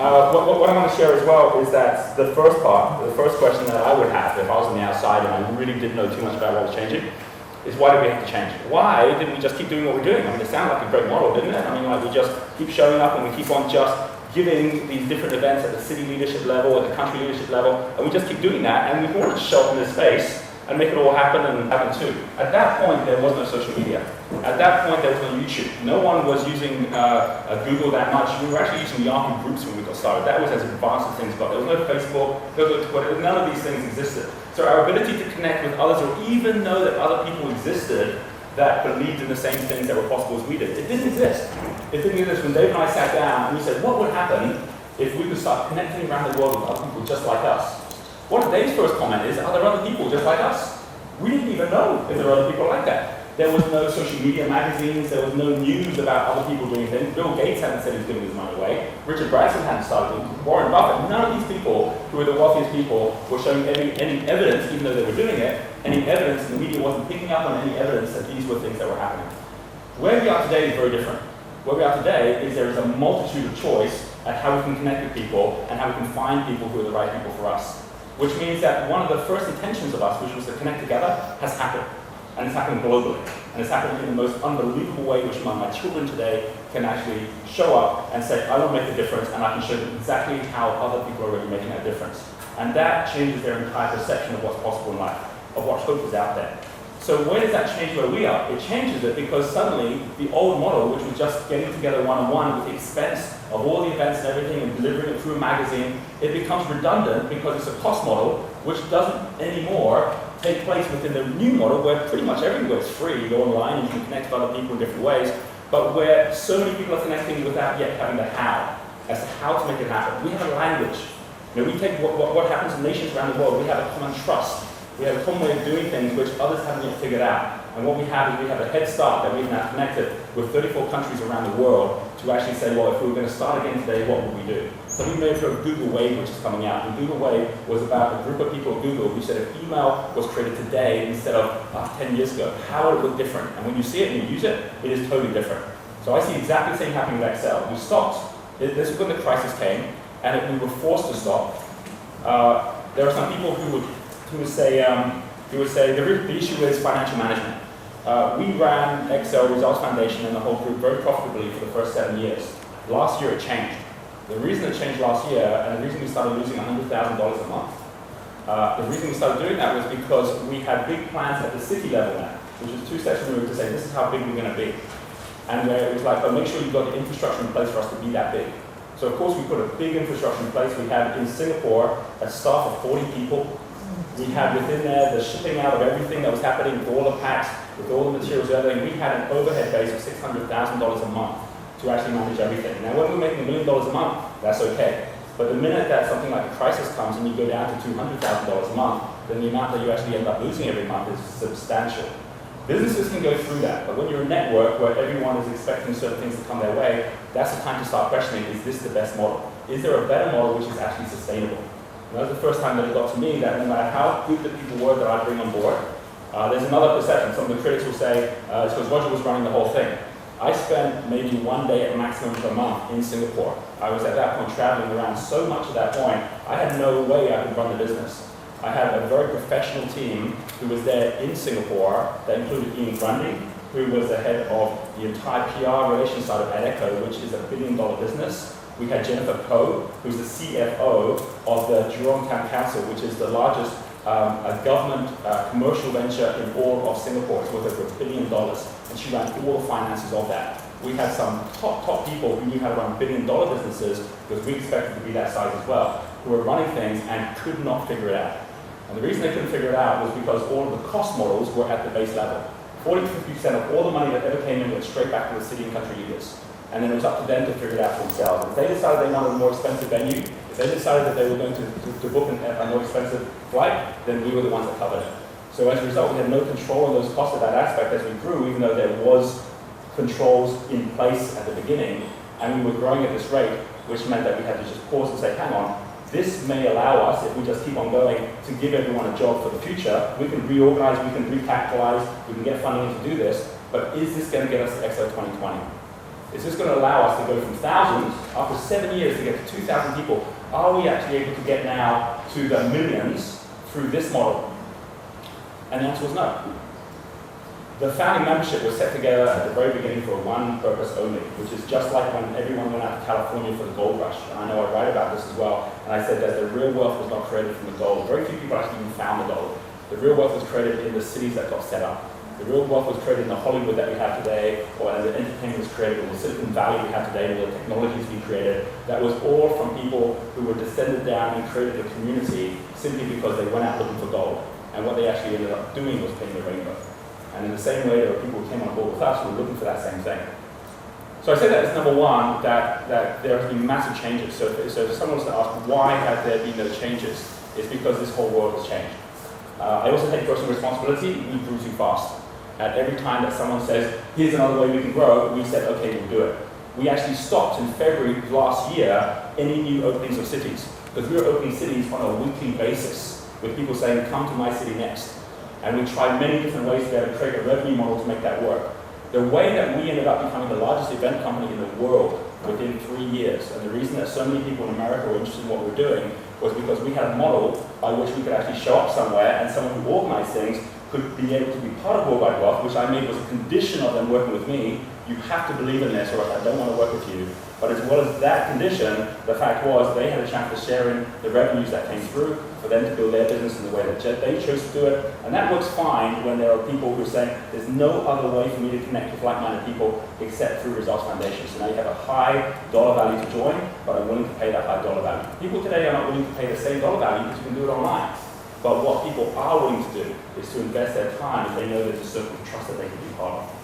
What I want to share as well is that the first question that I would have if I was on the outside and I really didn't know too much about what was changing, is why did we have to change? Why didn't we just keep doing what we're doing? I mean, it sounded like a great model, didn't it? I mean, like we just keep showing up and we keep on just giving these different events at the city leadership level, at the country leadership level, and we just keep doing that, and we wanted to show up in this space and make it all happen and happen too. At that point, there was no social media. At that point, there was no YouTube. No one was using Google that much. We were actually using Yahoo groups when we got started. That was as advanced as things got. There was no Facebook, there was no Twitter, none of these things existed. So our ability to connect with others, or even know that other people existed that believed in the same things that were possible as we did, it didn't exist. It didn't exist when Dave and I sat down and we said, what would happen if we could start connecting around the world with other people just like us? One of Dave's first comment is, are there other people just like us? We didn't even know if there were other people like that. There was no social media magazines, there was no news about other people doing things. Bill Gates hadn't said he was giving his money away. Richard Branson hadn't started doing it. Warren Buffett, none of these people who were the wealthiest people were showing any evidence, even though they were doing it, any evidence, and the media wasn't picking up on any evidence that these were things that were happening. Where we are today is very different. Where we are today is there is a multitude of choice at how we can connect with people and how we can find people who are the right people for us. Which means that one of the first intentions of us, which was to connect together, has happened. And it's happened globally. And it's happened in the most unbelievable way, which my children today can actually show up and say, I will make a difference, and I can show them exactly how other people are already making that difference. And that changes their entire perception of what's possible in life, of what hope is out there. So where does that change where we are? It changes it because suddenly the old model, which was just getting together one-on-one with the expense of all the events and everything and delivering it through a magazine, it becomes redundant because it's a cost model which doesn't anymore take place within the new model where pretty much everywhere is free. You go online and you can connect with other people in different ways, but where so many people are connecting without yet having the how, as to how to make it happen. We have a language. You know, we take what happens in nations around the world, we have a common trust. We have a common way of doing things which others haven't yet figured out. And what we have is we have a head start that we've now connected with 34 countries around the world to actually say, well, if we were going to start again today, what would we do? So we made for a Google Wave, which is coming out. And Google Wave was about a group of people at Google who said if email was created today instead of 10 years ago, how would it look different? And when you see it and you use it, it is totally different. So I see exactly the same happening with Excel. We stopped. This was when the crisis came, and we were forced to stop. There are some people who would say the issue is financial management. We ran Excel Results Foundation and the whole group very profitably for the first 7 years. Last year it changed. The reason it changed last year, and the reason we started losing $100,000 a month, the reason we started doing that was because we had big plans at the city level now, which is 2 steps removed to say this is how big we're going to be. And where it was like, but make sure you've got the infrastructure in place for us to be that big. So of course we put a big infrastructure in place. We had in Singapore a staff of 40 people. We had within there the shipping out of everything that was happening with all the packs, with all the materials and everything. We had an overhead base of $600,000 a month to actually manage everything. Now when we're making $1 million a month, that's okay. But the minute that something like a crisis comes and you go down to $200,000 a month, then the amount that you actually end up losing every month is substantial. Businesses can go through that, but when you're a network where everyone is expecting certain things to come their way, that's the time to start questioning, is this the best model? Is there a better model which is actually sustainable? And that was the first time that it got to me that no matter how good the people were that I bring on board, there's another perception. Some of the critics will say, it's because Roger was running the whole thing. I spent maybe 1 day at maximum per month in Singapore. I was at that point traveling around so much at that point, I had no way I could run the business. I had a very professional team who was there in Singapore that included Ian Grundy, who was the head of the entire PR relations side of Adecco, which is $1 billion business. We had Jennifer Koh, who's the CFO of the Jurong Town Council, which is the largest government commercial venture in all of Singapore. It's worth over $1 billion, and she ran all the finances of that. We had some top people who knew how to run $1 billion businesses, because we expected to be that size as well, who were running things and could not figure it out. And the reason they couldn't figure it out was because all of the cost models were at the base level. 40-50% of all the money that ever came in went straight back to the city and country leaders. And then it was up to them to figure it out for themselves. If they decided they wanted a more expensive venue, if they decided that they were going to book a more expensive flight, then we were the ones that covered it. So as a result, we had no control on those costs of that aspect as we grew, even though there was controls in place at the beginning, and we were growing at this rate, which meant that we had to just pause and say, hang on, this may allow us, if we just keep on going, to give everyone a job for the future. We can reorganize, we can recapitalize, we can get funding to do this, but is this going to get us to Expo 2020? Is this going to allow us to go from thousands, after 7 years, to get to 2,000 people? Are we actually able to get now to the millions through this model? And the answer was no. The founding membership was set together at the very beginning for one purpose only, which is just like when everyone went out to California for the gold rush. And I know I write about this as well, and I said that the real wealth was not created from the gold. Very few people actually even found the gold. The real wealth was created in the cities that got set up. The real wealth was created in the Hollywood that we have today, or as the entertainment was created in the Silicon Valley we have today, or the technologies we created. That was all from people who were descended down and created a community simply because they went out looking for gold. And what they actually ended up doing was painting the rainbow. And in the same way, there were people who came on board with us who were looking for that same thing. So I say that as number one, that there have been massive changes. So if someone was to ask, why have there been no changes? It's because this whole world has changed. I also take personal responsibility. We grew too fast. At every time that someone says, here's another way we can grow, we said, okay, we'll do it. We actually stopped in February last year any new openings of cities, because we were opening cities on a weekly basis, with people saying, come to my city next. And we tried many different ways to be able to create a revenue model to make that work. The way that we ended up becoming the largest event company in the world within 3 years, and the reason that so many people in America were interested in what we were doing, was because we had a model by which we could actually show up somewhere and someone who organized things could be able to be part of Worldwide Wealth, which I made was a condition of them working with me. You have to believe in this or I don't want to work with you. But as well as that condition, the fact was they had a chance to share in the revenues that came through for them to build their business in the way that they chose to do it. And that works fine when there are people who are saying, there's no other way for me to connect with like-minded people except through Results Foundation. So now you have a high dollar value to join, but I'm willing to pay that high dollar value. People today are not willing to pay the same dollar value because you can do it online. But what people are willing to do is to invest their time if they know there's a circle of trust that they can be part of.